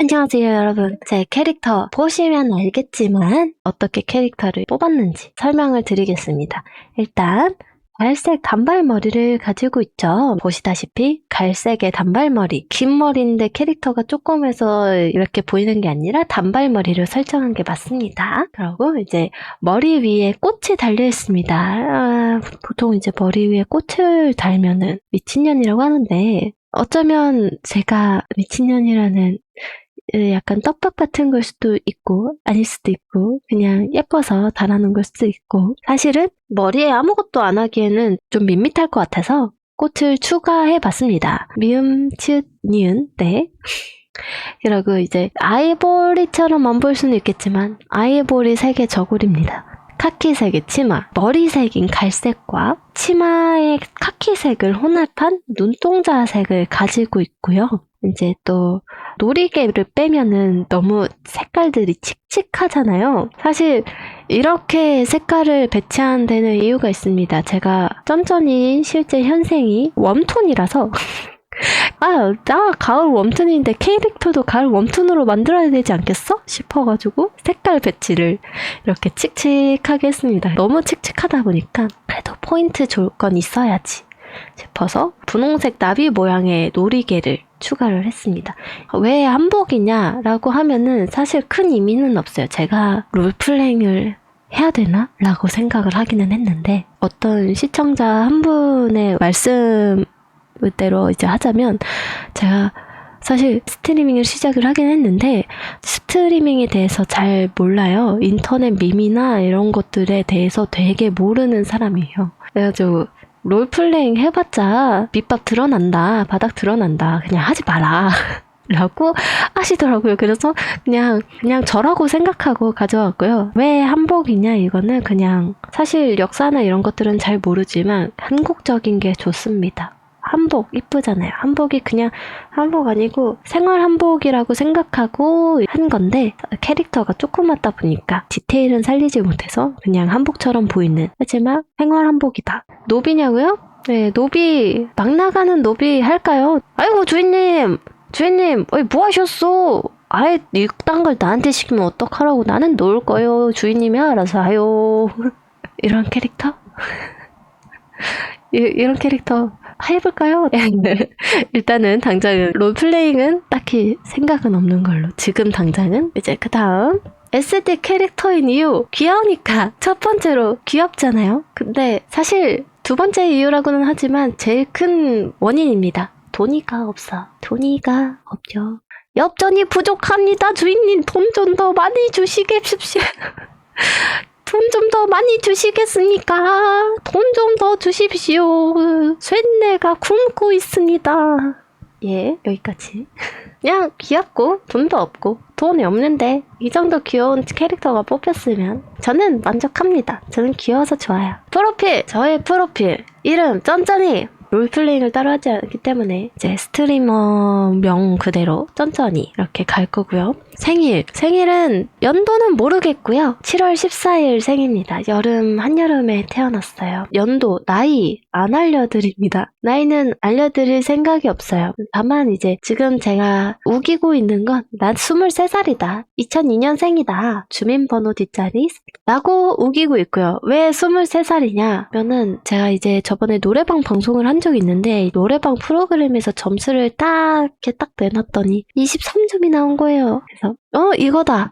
안녕하세요 여러분. 제 캐릭터 보시면 알겠지만 어떻게 캐릭터를 뽑았는지 설명을 드리겠습니다. 일단 갈색 단발머리를 가지고 있죠. 보시다시피 갈색의 단발머리, 긴 머리인데 캐릭터가 조그매서 이렇게 보이는 게 아니라 단발머리를 설정한 게 맞습니다. 그리고 이제 머리 위에 꽃이 달려 있습니다. 보통 이제 머리 위에 꽃을 달면은 미친년이라고 하는데 어쩌면 제가 미친년이라는 약간 떡밥 같은 걸 수도 있고 아닐 수도 있고 그냥 예뻐서 달아놓은 걸 수도 있고 사실은 머리에 아무것도 안 하기에는 좀 밋밋할 것 같아서 꽃을 추가해봤습니다. 미음, 치읓, 니은, 네. 그리고 이제 아이보리처럼 안 보일 수는 있겠지만 아이보리 색의 저고리입니다. 카키색의 치마, 머리색인 갈색과 치마의 카키색을 혼합한 눈동자색을 가지고 있고요. 이제 또 놀이개를 빼면은 너무 색깔들이 칙칙하잖아요. 사실 이렇게 색깔을 배치한 데는 이유가 있습니다. 제가 쩐쩐이 실제 현생이 웜톤이라서 나 가을 웜톤인데 캐릭터도 가을 웜톤으로 만들어야 되지 않겠어? 싶어가지고 색깔 배치를 이렇게 칙칙하게 했습니다. 너무 칙칙하다 보니까 그래도 포인트 줄 건 있어야지 싶어서 분홍색 나비 모양의 놀이개를 추가를 했습니다. 왜 한복이냐라고 하면은 사실 큰 의미는 없어요. 제가 롤플레잉을 해야 되나? 라고 생각을 하기는 했는데 어떤 시청자 한 분의 말씀대로 이제 하자면 제가 사실 스트리밍을 시작을 하긴 했는데 스트리밍에 대해서 잘 몰라요. 인터넷 밈이나 이런 것들에 대해서 되게 모르는 사람이에요. 그래가지고 롤플레잉 해봤자 밑밥 드러난다, 바닥 드러난다, 그냥 하지 마라 라고 하시더라고요. 그래서 그냥 저라고 생각하고 가져왔고요. 왜 한복이냐, 이거는 그냥 사실 역사나 이런 것들은 잘 모르지만 한국적인 게 좋습니다. 한복 이쁘잖아요. 한복이 그냥 한복 아니고 생활 한복이라고 생각하고 한 건데 캐릭터가 조그맣다 보니까 디테일은 살리지 못해서 그냥 한복처럼 보이는, 하지만 생활 한복이다. 노비냐고요? 네, 노비, 막 나가는 노비 할까요? 아이고 주인님 뭐 하셨어? 아예 이딴 걸 나한테 시키면 어떡하라고. 나는 놀 거요. 주인님이 알아서 하요. 이런 캐릭터? 이런 캐릭터 해볼까요? 일단은 당장은 롤플레잉은 딱히 생각은 없는 걸로. 지금 당장은 이제 그 다음 SD 캐릭터인 이유, 귀여우니까. 첫 번째로 귀엽잖아요. 근데 사실 두 번째 이유라고는 하지만 제일 큰 원인입니다. 돈이가 없어. 돈이가 없죠. 엽전이 부족합니다. 주인님 돈 좀 더 많이 주시겠습시오. 돈 좀 더 많이 주시겠습니까? 돈 좀 더 주십시오. 쇳내가 굶고 있습니다. 예, 여기까지. 그냥 귀엽고 돈도 없고 돈이 없는데 이 정도 귀여운 캐릭터가 뽑혔으면 저는 만족합니다. 저는 귀여워서 좋아요. 프로필, 저의 프로필 이름 쩐쩐이. 롤플레잉을 따로 하지 않기 때문에 이제 스트리머명 그대로 쩐쩐이 이렇게 갈 거고요. 생일은 연도는 모르겠고요. 7월 14일 생입니다. 한여름에 태어났어요. 연도, 나이 안 알려드립니다. 나이는 알려드릴 생각이 없어요. 다만 이제 지금 제가 우기고 있는 건 난 23살이다. 2002년생이다. 주민번호 뒷자리 라고 우기고 있고요. 왜 23살이냐 면은 제가 이제 저번에 노래방 방송을 한 적이 있는데 노래방 프로그램에서 점수를 딱 내놨더니 23점이 나온 거예요. 그래서 이거다.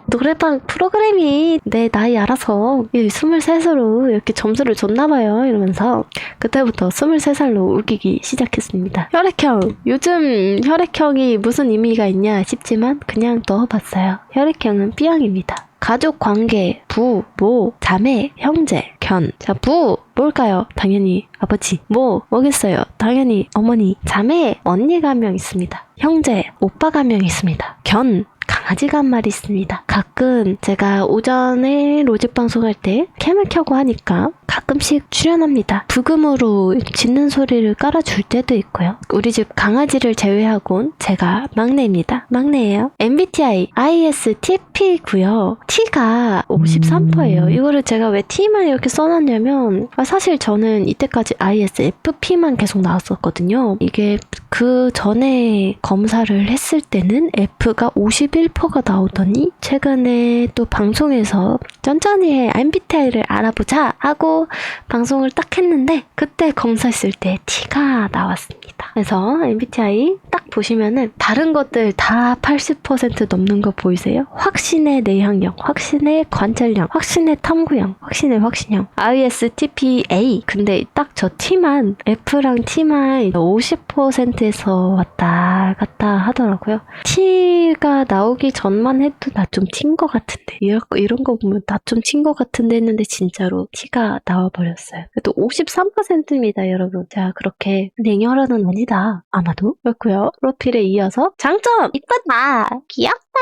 노래방 프로그램이 내 나이 알아서 23살로 이렇게 점수를 줬나봐요. 이러면서 그때부터 23살로 우기기 시작했습니다. 혈액형. 요즘 혈액형이 무슨 의미가 있냐 싶지만 그냥 넣어봤어요. 혈액형은 B형입니다. 가족 관계, 부, 모, 자매, 형제, 견. 자, 부, 뭘까요? 당연히 아버지. 뭐겠어요? 당연히 어머니. 자매, 언니가 한 명 있습니다. 형제, 오빠가 한 명 있습니다. 견, 강아지가 한 마리 있습니다. 가끔 제가 오전에 로직 방송할 때 캠을 켜고 하니까 가끔씩 출연합니다. 부금으로 짖는 소리를 깔아줄 때도 있고요. 우리 집 강아지를 제외하곤 제가 막내입니다. 막내예요. MBTI ISTP고요. T가 53%예요. 이거를 제가 왜 T만 이렇게 써놨냐면 사실 저는 이때까지 ISFP만 계속 나왔었거든요. 이게 그 전에 검사를 했을 때는 F가 51%가 나오더니 최근에 또 방송에서 천천히 MBTI를 알아보자 하고 방송을 딱 했는데 그때 검사했을 때 T가 나왔습니다. 그래서 MBTI 딱 보시면은 다른 것들 다 80% 넘는 거 보이세요? 확신의 내향형, 확신의 관찰형, 확신의 탐구형, 확신의 확신형. ISTPA. 근데 딱 저 T만 F랑 T만 50%에서 왔다 갔다 하더라고요. T가 나오기 전만 해도 나 좀 T인 것 같은데 이런 거 보면 나 좀 T인 것 같은데 했는데 진짜로 T가 나와버렸어요. 그래도 53%입니다, 여러분. 자, 그렇게 냉혈한은 아니다. 아마도. 그렇고요. 프로필에 이어서 장점! 이쁘다! 귀엽다!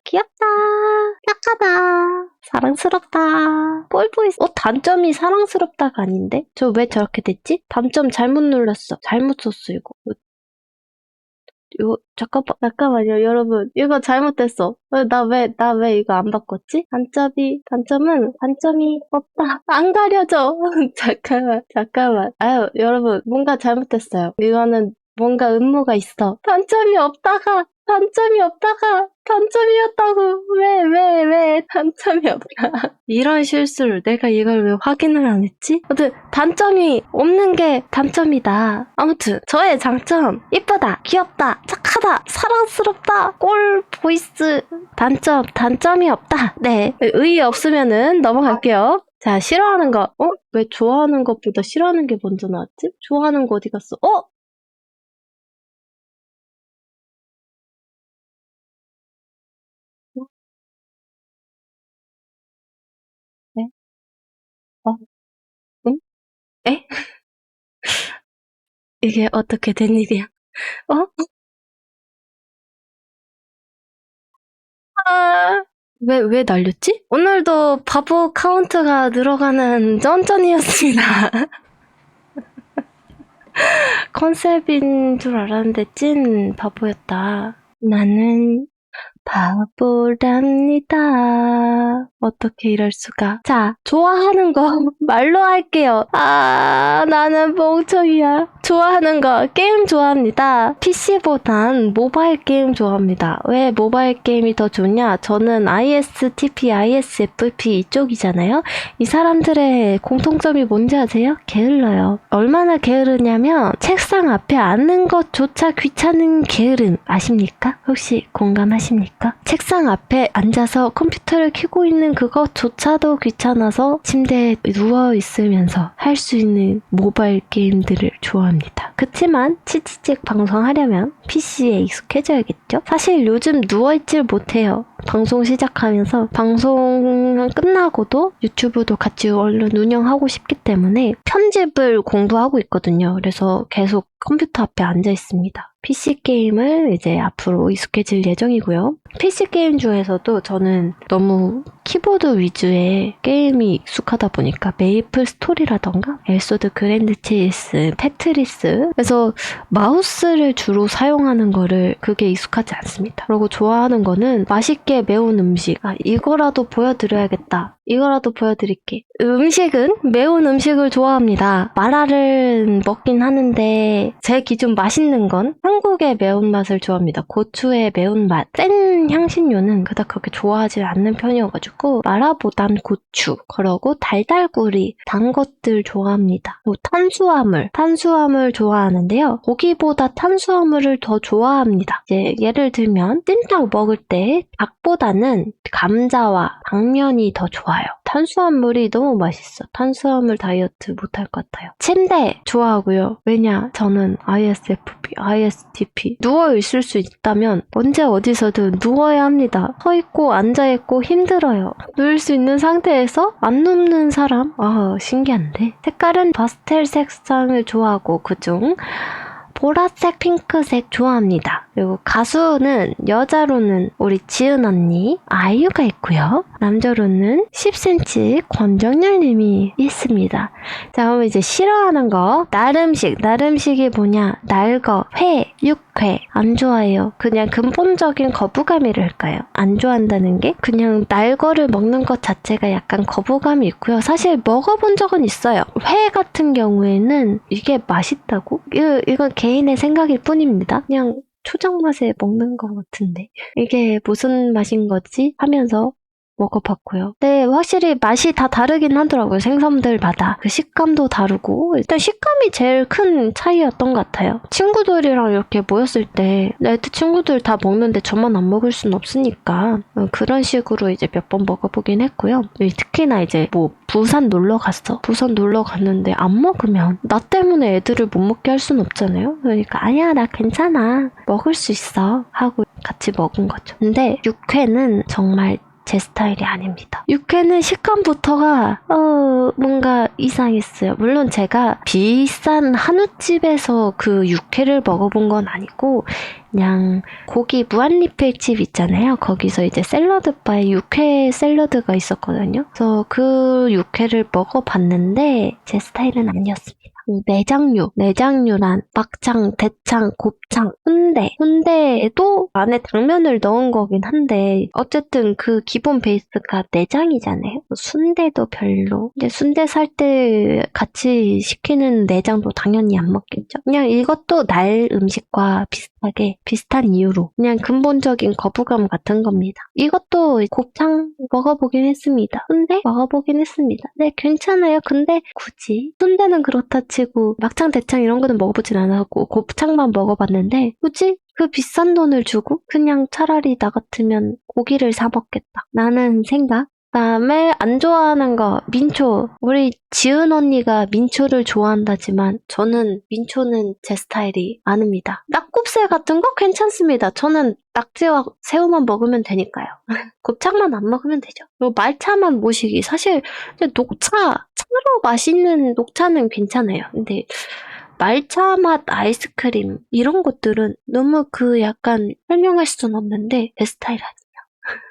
귀엽다! 착하다! 사랑스럽다. 꼴보이스. 단점이 사랑스럽다가 아닌데? 저 왜 저렇게 됐지? 단점 잘못 눌렀어. 잘못 썼어, 이거. 잠깐만요, 여러분. 이거 잘못됐어. 나 왜 이거 안 바꿨지? 단점이 없다. 안 가려져. 잠깐만. 아유, 여러분, 뭔가 잘못됐어요. 이거는 뭔가 음모가 있어. 단점이었다고. 왜 단점이 없다. 이런 실수를 내가 이걸 왜 확인을 안 했지? 아무튼 단점이 없는 게 단점이다. 아무튼 저의 장점 이쁘다, 귀엽다, 착하다, 사랑스럽다, 꼴 보이스. 단점이 없다. 네, 의의 없으면은 넘어갈게요. 자, 싫어하는 거. 왜 좋아하는 것보다 싫어하는 게 먼저 나왔지? 좋아하는 거 어디 갔어? 네? 어? 응? 에? 이게 어떻게 된 일이야? 어? 아, 왜 날렸지? 오늘도 바보 카운트가 늘어가는 쩐쩐이었습니다. 컨셉인 줄 알았는데 찐 바보였다. 나는 바보랍니다. 어떻게 이럴 수가. 자, 좋아하는 거 말로 할게요. 나는 멍청이야. 좋아하는 거 게임 좋아합니다. PC보단 모바일 게임 좋아합니다. 왜 모바일 게임이 더 좋냐? 저는 ISTP, ISFP 이쪽이잖아요. 이 사람들의 공통점이 뭔지 아세요? 게을러요. 얼마나 게으르냐면 책상 앞에 앉는 것조차 귀찮은 게으름 아십니까? 혹시 공감하십니까? 책상 앞에 앉아서 컴퓨터를 켜고 있는 그것조차도 귀찮아서 침대에 누워 있으면서 할 수 있는 모바일 게임들을 좋아합니다. 그치만 치치직 방송하려면 PC에 익숙해져야겠죠? 사실 요즘 누워있질 못해요. 방송 시작하면서 방송 끝나고도 유튜브도 같이 얼른 운영하고 싶기 때문에 편집을 공부하고 있거든요. 그래서 계속 컴퓨터 앞에 앉아 있습니다. PC 게임을 이제 앞으로 익숙해질 예정이고요. PC 게임 중에서도 저는 너무 키보드 위주의 게임이 익숙하다 보니까 메이플 스토리라던가 엘소드 그랜드 체이스, 테트리스 그래서 마우스를 주로 사용하는 거를 그게 익숙하지 않습니다. 그리고 좋아하는 거는 맛있게 매운 음식. 이거라도 보여드려야겠다. 이거라도 보여드릴게. 음식은 매운 음식을 좋아합니다. 마라를 먹긴 하는데 제 기준 맛있는 건 한국의 매운맛을 좋아합니다. 고추의 매운맛. 센 향신료는 그닥 그렇게 좋아하지 않는 편이어가지고 마라보단 고추. 그러고 달달구리. 단 것들 좋아합니다. 탄수화물 좋아하는데요. 고기보다 탄수화물을 더 좋아합니다. 이제 예를 들면 찜닭 먹을 때 닭보다는 감자와 당면이 더 좋아요. 탄수화물이 너무 맛있어. 탄수화물 다이어트 못할 것 같아요. 침대 좋아하고요. 왜냐? 저는 ISFP, ISTP. 누워있을 수 있다면 언제 어디서든 누워야 합니다. 서있고 앉아있고 힘들어요. 누울 수 있는 상태에서 안 눕는 사람? 신기한데? 색깔은 파스텔 색상을 좋아하고 그중 보라색, 핑크색 좋아합니다. 그리고 가수는 여자로는 우리 지은 언니, 아이유가 있고요. 남자로는 10cm 권정열님이 있습니다. 자, 그럼 이제 싫어하는 거. 날음식이 뭐냐? 날거, 회, 육회 안 좋아해요. 그냥 근본적인 거부감이랄까요? 안 좋아한다는 게 그냥 날거를 먹는 것 자체가 약간 거부감이 있고요. 사실 먹어본 적은 있어요. 회 같은 경우에는 이게 맛있다고? 이건 개인의 생각일 뿐입니다. 그냥 초장 맛에 먹는 것 같은데 이게 무슨 맛인 거지? 하면서 먹어봤고요. 네, 확실히 맛이 다 다르긴 하더라고요. 생선들마다. 그 식감도 다르고 일단 식감이 제일 큰 차이였던 것 같아요. 친구들이랑 이렇게 모였을 때 애들 친구들 다 먹는데 저만 안 먹을 순 없으니까 그런 식으로 이제 몇 번 먹어보긴 했고요. 특히나 이제 뭐 부산 놀러 갔는데 안 먹으면 나 때문에 애들을 못 먹게 할 순 없잖아요. 그러니까 아니야 나 괜찮아 먹을 수 있어 하고 같이 먹은 거죠. 근데 육회는 정말 제 스타일이 아닙니다. 육회는 식감부터가 뭔가 이상했어요. 물론 제가 비싼 한우집에서 그 육회를 먹어본 건 아니고 그냥 고기 무한리필집 있잖아요. 거기서 이제 샐러드바에 육회 샐러드가 있었거든요. 그래서 그 육회를 먹어봤는데 제 스타일은 아니었습니다. 내장류란 막창, 대창, 곱창, 훈대에도 안에 당면을 넣은 거긴 한데 어쨌든 그 기본 베이스가 내장이잖아요. 순대도 별로. 근데 순대 살 때 같이 시키는 내장도 당연히 안 먹겠죠. 그냥 이것도 날 음식과 비슷한 이유로 그냥 근본적인 거부감 같은 겁니다. 이것도 곱창 먹어보긴 했습니다. 순대 먹어보긴 했습니다. 네, 괜찮아요. 근데 굳이 순대는 그렇다 치고 막창, 대창 이런 거는 먹어보진 않았고 곱창만 먹어봤는데 굳이 그 비싼 돈을 주고 그냥 차라리 나 같으면 고기를 사 먹겠다. 라는 생각. 그다음에 안 좋아하는 거 민초. 우리 지은 언니가 민초를 좋아한다지만 저는 민초는 제 스타일이 아닙니다. 낙곱새 같은 거 괜찮습니다. 저는 낙지와 새우만 먹으면 되니까요. 곱창만 안 먹으면 되죠. 그리고 말차만 모시기. 사실 차로 맛있는 녹차는 괜찮아요. 근데 말차 맛 아이스크림 이런 것들은 너무 약간 설명할 수는 없는데 내 스타일 아니에요.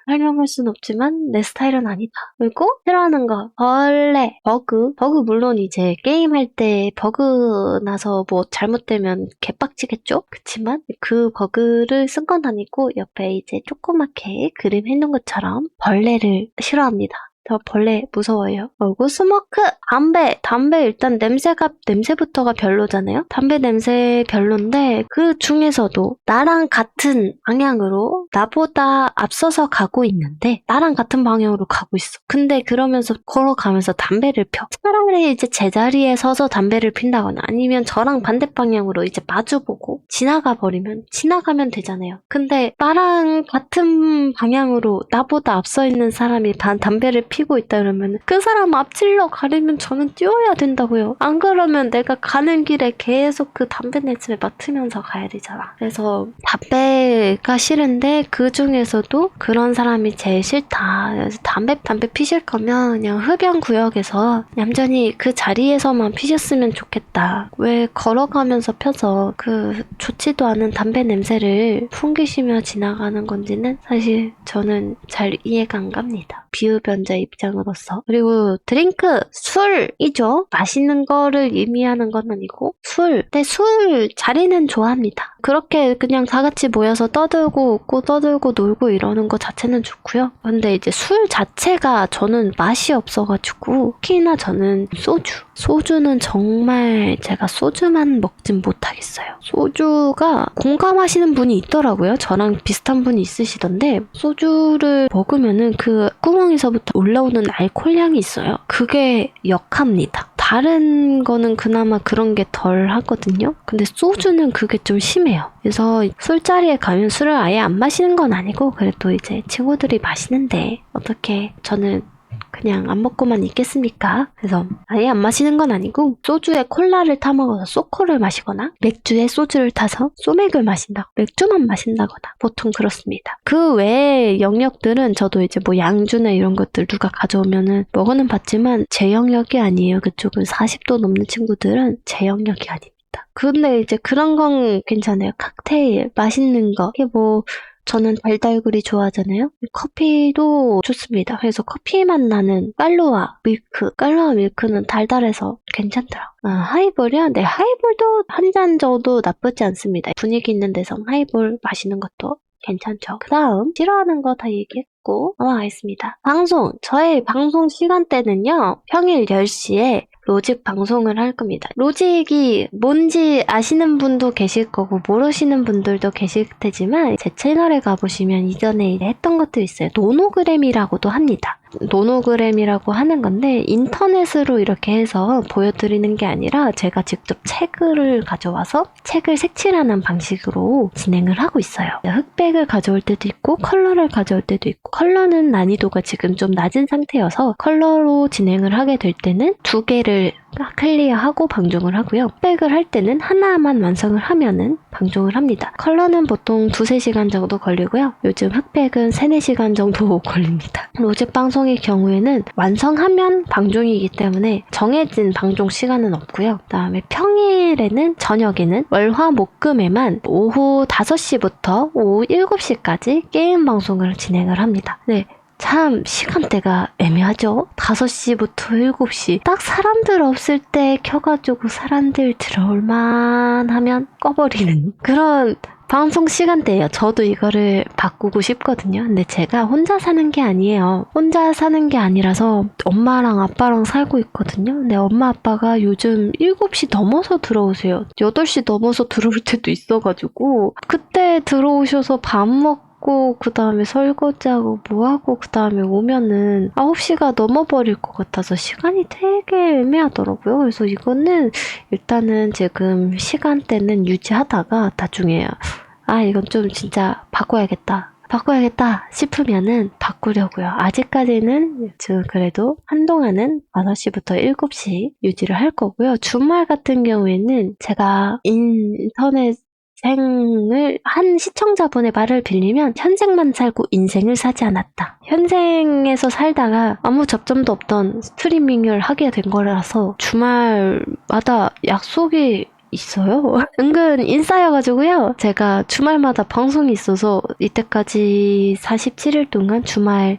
설명할 순 없지만 내 스타일은 아니다. 그리고 싫어하는 거 벌레, 버그 물론 이제 게임할 때 버그 나서 뭐 잘못되면 개빡치겠죠? 그치만 그 버그를 쓴 건 아니고 옆에 이제 조그맣게 그림 해놓은 것처럼 벌레를 싫어합니다. 저 벌레 무서워요. 그리고 스모크, 담배 일단 냄새부터가 별로잖아요. 담배 냄새 별론데 그 중에서도 나랑 같은 방향으로 나보다 앞서서 가고 있는데 나랑 같은 방향으로 가고 있어. 근데 그러면서 걸어가면서 담배를 펴. 차라리 이제 제자리에 서서 담배를 핀다거나 아니면 저랑 반대 방향으로 이제 마주보고 지나가면 되잖아요. 근데 나랑 같은 방향으로 나보다 앞서 있는 사람이 담배를 피고 있다 그러면 그 사람 앞질러 가려면 저는 뛰어야 된다고요. 안 그러면 내가 가는 길에 계속 그 담배 냄새 맡으면서 가야 되잖아. 그래서 담배가 싫은데 그 중에서도 그런 사람이 제일 싫다. 그래서 담배 피실 거면 그냥 흡연 구역에서 얌전히 그 자리에서만 피셨으면 좋겠다. 왜 걸어가면서 펴서 그 좋지도 않은 담배 냄새를 풍기시며 지나가는 건지는 사실 저는 잘 이해가 안 갑니다. 비흡연자 입장으로서. 그리고 드링크, 술이죠. 맛있는 거를 의미하는 건 아니고 근데 술 자리는 좋아합니다. 그렇게 그냥 다 같이 모여서 떠들고 웃고 떠들고 놀고 이러는 거 자체는 좋고요. 근데 이제 술 자체가 저는 맛이 없어가지고 특히나 저는 소주는 정말 제가 소주만 먹진 못하겠어요. 소주가 공감하시는 분이 있더라고요. 저랑 비슷한 분이 있으시던데 소주를 먹으면은 그 구멍에서부터 올라오는 알코올 향이 있어요. 그게 역합니다. 다른 거는 그나마 그런 게 덜 하거든요. 근데 소주는 그게 좀 심해요. 그래서 술자리에 가면 술을 아예 안 마시는 건 아니고 그래도 이제 친구들이 마시는데 어떻게 저는 그냥 안 먹고만 있겠습니까? 그래서 아예 안 마시는 건 아니고 소주에 콜라를 타 먹어서 소코를 마시거나 맥주에 소주를 타서 소맥을 마신다고 맥주만 마신다거나 보통 그렇습니다. 그 외의 영역들은 저도 이제 뭐 양주나 이런 것들 누가 가져오면은 먹어는 봤지만 제 영역이 아니에요. 그쪽은 40도 넘는 친구들은 제 영역이 아닙니다. 있다. 근데 이제 그런 건 괜찮아요. 칵테일, 맛있는 거. 이게 뭐 저는 달달구리 좋아하잖아요. 커피도 좋습니다. 그래서 커피 맛 나는 깔루아 밀크. 깔루아 밀크는 달달해서 괜찮더라고요. 하이볼이요? 네, 하이볼도 한 잔 정도 나쁘지 않습니다. 분위기 있는 데서 하이볼 마시는 것도 괜찮죠. 그 다음 싫어하는 거 다 얘기했고 넘어가겠습니다. 방송. 저의 방송 시간대는요. 평일 10시에 로직 방송을 할 겁니다. 로직이 뭔지 아시는 분도 계실 거고 모르시는 분들도 계실 테지만 제 채널에 가보시면 이전에 했던 것도 있어요. 노노그램이라고도 합니다. 노노그램이라고 하는 건데 인터넷으로 이렇게 해서 보여드리는 게 아니라 제가 직접 책을 가져와서 책을 색칠하는 방식으로 진행을 하고 있어요. 흑백을 가져올 때도 있고 컬러를 가져올 때도 있고 컬러는 난이도가 지금 좀 낮은 상태여서 컬러로 진행을 하게 될 때는 2개를 클리어하고 방종을 하고요. 흑백을 할 때는 하나만 완성을 하면은 방종을 합니다. 컬러는 보통 2-3시간 정도 걸리고요. 요즘 흑백은 3-4시간 정도 걸립니다. 로직 방송의 경우에는 완성하면 방종이기 때문에 정해진 방종 시간은 없고요. 그 다음에 평일에는 저녁에는 월화목금에만 오후 5시부터 오후 7시까지 게임 방송을 진행을 합니다. 네. 참 시간대가 애매하죠? 5시부터 7시 딱 사람들 없을 때 켜가지고 사람들 들어올만 하면 꺼버리는 그런 방송 시간대예요. 저도 이거를 바꾸고 싶거든요. 근데 제가 혼자 사는 게 아니에요. 혼자 사는 게 아니라서 엄마랑 아빠랑 살고 있거든요. 근데 엄마 아빠가 요즘 7시 넘어서 들어오세요. 8시 넘어서 들어올 때도 있어가지고 그때 들어오셔서 밥 먹고 그 다음에 설거지하고 뭐하고 그 다음에 오면은 9시가 넘어버릴 것 같아서 시간이 되게 애매하더라고요. 그래서 이거는 일단은 지금 시간대는 유지하다가 나중에 이건 좀 진짜 바꿔야겠다 싶으면은 바꾸려고요. 아직까지는 그래도 한동안은 5시부터 7시 유지를 할 거고요. 주말 같은 경우에는 제가 인터넷 인생을 한 시청자분의 말을 빌리면 현생만 살고 인생을 사지 않았다. 현생에서 살다가 아무 접점도 없던 스트리밍을 하게 된 거라서 주말마다 약속이 있어요. 은근 인싸여가지고요. 제가 주말마다 방송이 있어서 이때까지 47일 동안 주말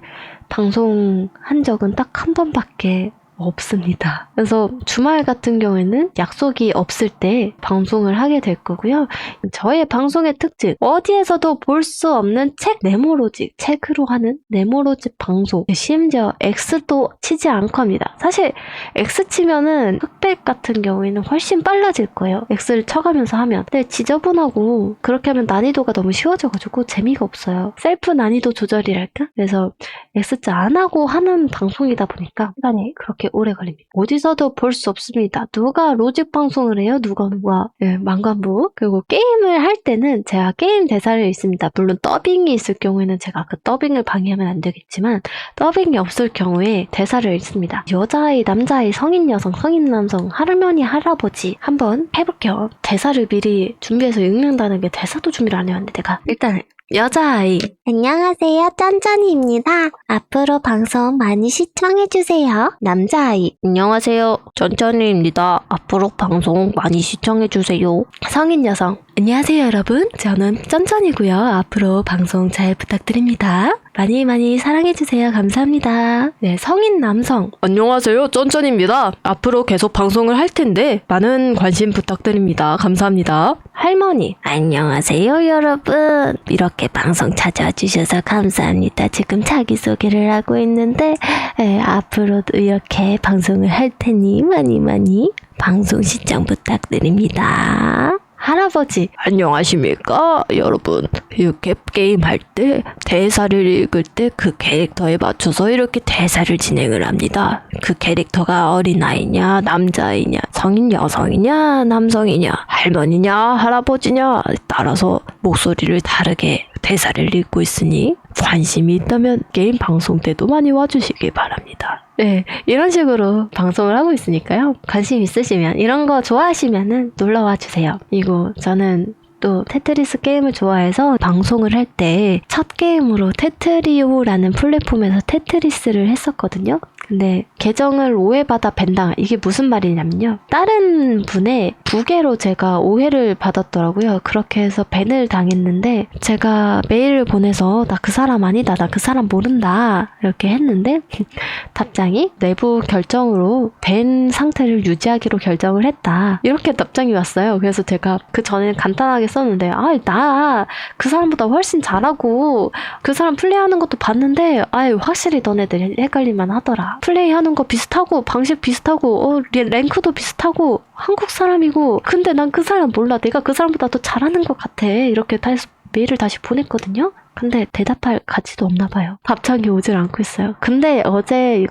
방송한 적은 딱 한 번밖에 없습니다. 그래서 주말 같은 경우에는 약속이 없을 때 방송을 하게 될 거고요. 저의 방송의 특징, 어디에서도 볼 수 없는 책 네모로직, 책으로 하는 네모로직 방송. 심지어 X도 치지 않고 합니다. 사실 X 치면은 흑백 같은 경우에는 훨씬 빨라질 거예요. X를 쳐가면서 하면. 근데 지저분하고 그렇게 하면 난이도가 너무 쉬워져가지고 재미가 없어요. 셀프 난이도 조절이랄까? 그래서 X자 안 하고 하는 방송이다 보니까 시간이 그렇게 오래 걸립니다. 어디서도 볼 수 없습니다. 누가 로직 방송을 해요? 누가. 만관부. 그리고 게임을 할 때는 제가 게임 대사를 읽습니다. 물론 더빙이 있을 경우에는 제가 그 더빙을 방해하면 안 되겠지만 더빙이 없을 경우에 대사를 읽습니다. 여자아이, 남자아이, 성인 여성, 성인 남성, 할머니, 할아버지 한번 해볼게요. 대사를 미리 준비해서 읽는다는 게 대사도 준비를 안 해왔는데 내가 일단 여자아이. 안녕하세요, 짠짠이입니다. 앞으로 방송 많이 시청해주세요. 남자아이. 안녕하세요, 짠짠이입니다. 앞으로 방송 많이 시청해주세요. 성인 여성. 안녕하세요 여러분, 저는 짠짠이고요. 앞으로 방송 잘 부탁드립니다. 많이 많이 사랑해주세요. 감사합니다. 네, 성인 남성. 안녕하세요, 짠짠입니다. 앞으로 계속 방송을 할 텐데 많은 관심 부탁드립니다. 감사합니다. 할머니. 안녕하세요 여러분. 이렇게 방송 찾아와 주셔서 감사합니다. 지금 자기소개를 하고 있는데 앞으로도 이렇게 방송을 할 테니 많이 많이 방송 시청 부탁드립니다. 할아버지. 안녕하십니까 여러분. 이렇게 게임할 때 대사를 읽을 때 그 캐릭터에 맞춰서 이렇게 대사를 진행을 합니다. 그 캐릭터가 어린아이냐 남자아이냐 성인 여성이냐 남성이냐 할머니냐 할아버지냐 따라서 목소리를 다르게 대사를 읽고 있으니 관심이 있다면 게임 방송 때도 많이 와주시길 바랍니다. 네, 이런 식으로 방송을 하고 있으니까요. 관심 있으시면 이런 거 좋아하시면은 놀러와 주세요. 이거 저는 또 테트리스 게임을 좋아해서 방송을 할 때 첫 게임으로 테트리오라는 플랫폼에서 테트리스를 했었거든요. 근데 계정을 오해받아 밴당. 이게 무슨 말이냐면요. 다른 분의 부계로 제가 오해를 받았더라고요. 그렇게 해서 밴을 당했는데 제가 메일을 보내서 나 그 사람 아니다. 나 그 사람 모른다. 이렇게 했는데 답장이 내부 결정으로 밴 상태를 유지하기로 결정을 했다. 이렇게 답장이 왔어요. 그래서 제가 그 전에 간단하게 썼는데 나 그 사람보다 훨씬 잘하고 그 사람 플레이하는 것도 봤는데 확실히 너네들 헷갈릴만 하더라. 플레이하는 거 비슷하고 방식 비슷하고 랭크도 비슷하고 한국 사람이고 근데 난 그 사람 몰라. 내가 그 사람보다 더 잘하는 것 같아. 이렇게 메일을 다시 보냈거든요. 근데 대답할 가치도 없나 봐요. 답장이 오질 않고 있어요. 근데 어제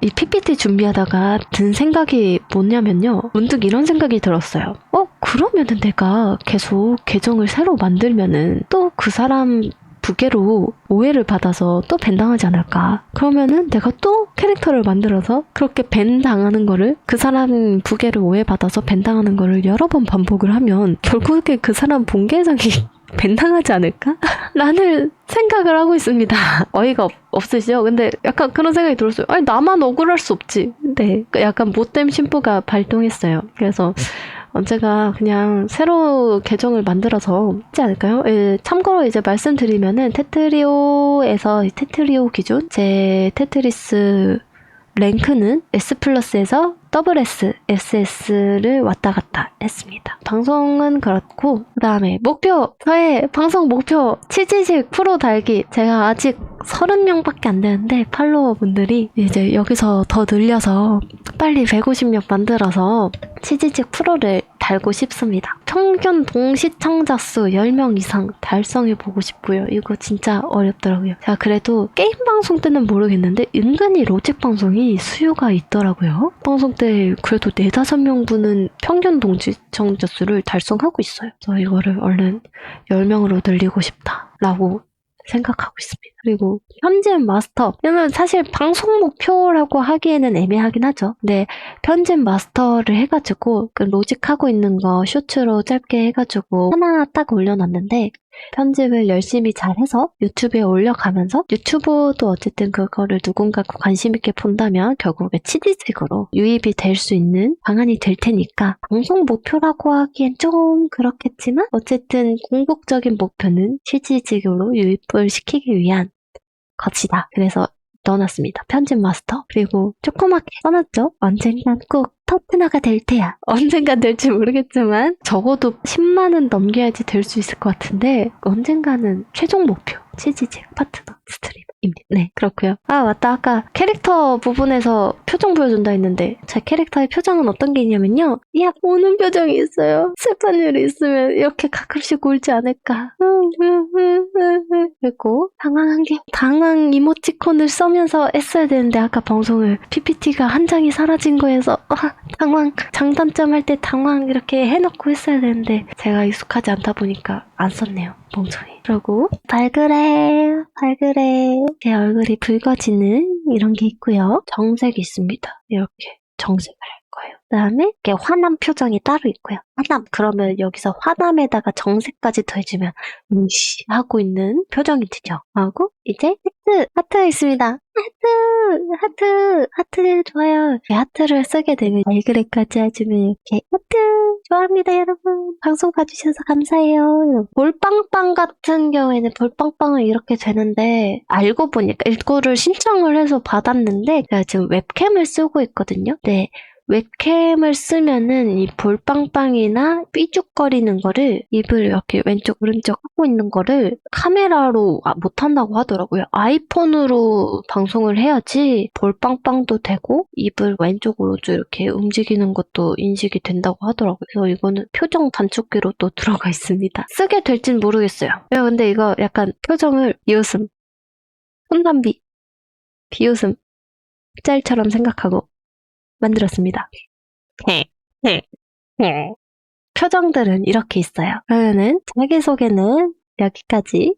이 PPT 준비하다가 든 생각이 뭐냐면요. 문득 이런 생각이 들었어요. 그러면은 내가 계속 계정을 새로 만들면은 또 그 사람 부계로 오해를 받아서 또 밴당하지 않을까. 그러면은 내가 또 캐릭터를 만들어서 그렇게 밴 당하는 거를 그 사람 부계를 오해받아서 밴당하는 거를 여러 번 반복을 하면 결국에 그 사람 본 계정이 밴당하지 않을까? 라는 생각을 하고 있습니다. 어이가 없으시죠? 근데 약간 그런 생각이 들었어요. 나만 억울할 수 없지. 근데 약간 못된 심보가 발동했어요. 그래서 언제가 그냥 새로 계정을 만들어서 하지 않을까요? 참고로 이제 말씀드리면은 테트리오 기준 제 테트리스 랭크는 S+에서 SS, SS를 왔다 갔다 했습니다. 방송은 그렇고 그 다음에 저의 방송 목표 치지직 프로 달기. 제가 아직 30명밖에 안 되는데 팔로워분들이 이제 여기서 더 늘려서 빨리 150명 만들어서 치지직 프로를 달고 싶습니다. 평균 동시청자 수 10명 이상 달성해보고 싶고요. 이거 진짜 어렵더라고요. 제가 그래도 게임 방송 때는 모르겠는데 은근히 로직 방송이 수요가 있더라고요. 방송 때 그래도 4-5명 분은 평균 동시청자 수를 달성하고 있어요. 그래서 이거를 얼른 10명으로 늘리고 싶다라고 생각하고 있습니다. 그리고 편집 마스터. 왜냐면 사실 방송 목표라고 하기에는 애매하긴 하죠. 근데 편집 마스터를 해가지고 그 로직하고 있는 거 쇼츠로 짧게 해가지고 하나 딱 올려놨는데 편집을 열심히 잘해서 유튜브에 올려가면서 유튜브도 어쨌든 그거를 누군가 관심 있게 본다면 결국에 치지직으로 유입이 될 수 있는 방안이 될 테니까 방송 목표라고 하기엔 좀 그렇겠지만 어쨌든 궁극적인 목표는 치지직으로 유입을 시키기 위한 것이다. 그래서 넣어놨습니다. 편집 마스터. 그리고 조그맣게 써놨죠. 언젠간 꼭 터트나가 될 테야. 언젠간 될지 모르겠지만 적어도 10만은 넘겨야지 될 수 있을 것 같은데 언젠가는 최종 목표 치지직 파트너 스트림입니다. 네, 그렇고요. 맞다. 아까 캐릭터 부분에서 표정 보여준다 했는데 제 캐릭터의 표정은 어떤 게 있냐면요. 우는 표정이 있어요. 슬픈 일이 있으면 이렇게 가끔씩 울지 않을까. 그리고 당황 이모티콘을 써면서 했어야 되는데 아까 방송을 PPT가 한 장이 사라진 거에서 장단점 할 때 당황 이렇게 해놓고 했어야 되는데 제가 익숙하지 않다 보니까 안 썼네요. 멍청이. 그리고 발그레 제 얼굴이 붉어지는 이런 게 있고요. 정색이 있습니다. 이렇게 정색을 할 거예요. 그 다음에 이렇게 화남 표정이 따로 있고요. 화남 그러면 여기서 화남에다가 정색까지 더해주면 하고 있는 표정이 되죠. 하고 이제 하트가 있습니다. 하트 좋아요. 하트를 쓰게 되면 발그레까지 해주면 이렇게 하트 좋아합니다 여러분. 방송 봐주셔서 감사해요. 볼빵빵 같은 경우에는 볼빵빵은 이렇게 되는데 알고 보니까 이거를 신청을 해서 받았는데 제가 지금 웹캠을 쓰고 있거든요. 네. 웹캠을 쓰면은 이 볼빵빵이나 삐죽거리는 거를 입을 이렇게 왼쪽 오른쪽 하고 있는 거를 카메라로 못한다고 하더라고요. 아이폰으로 방송을 해야지 볼빵빵도 되고 입을 왼쪽 오른쪽 이렇게 움직이는 것도 인식이 된다고 하더라고요. 그래서 이거는 표정 단축키로 또 들어가 있습니다. 쓰게 될진 모르겠어요. 근데 이거 약간 표정을 비웃음, 손담비, 비웃음, 짤처럼 생각하고 만들었습니다. 표정들은 이렇게 있어요. 그러면은 자기소개는 여기까지.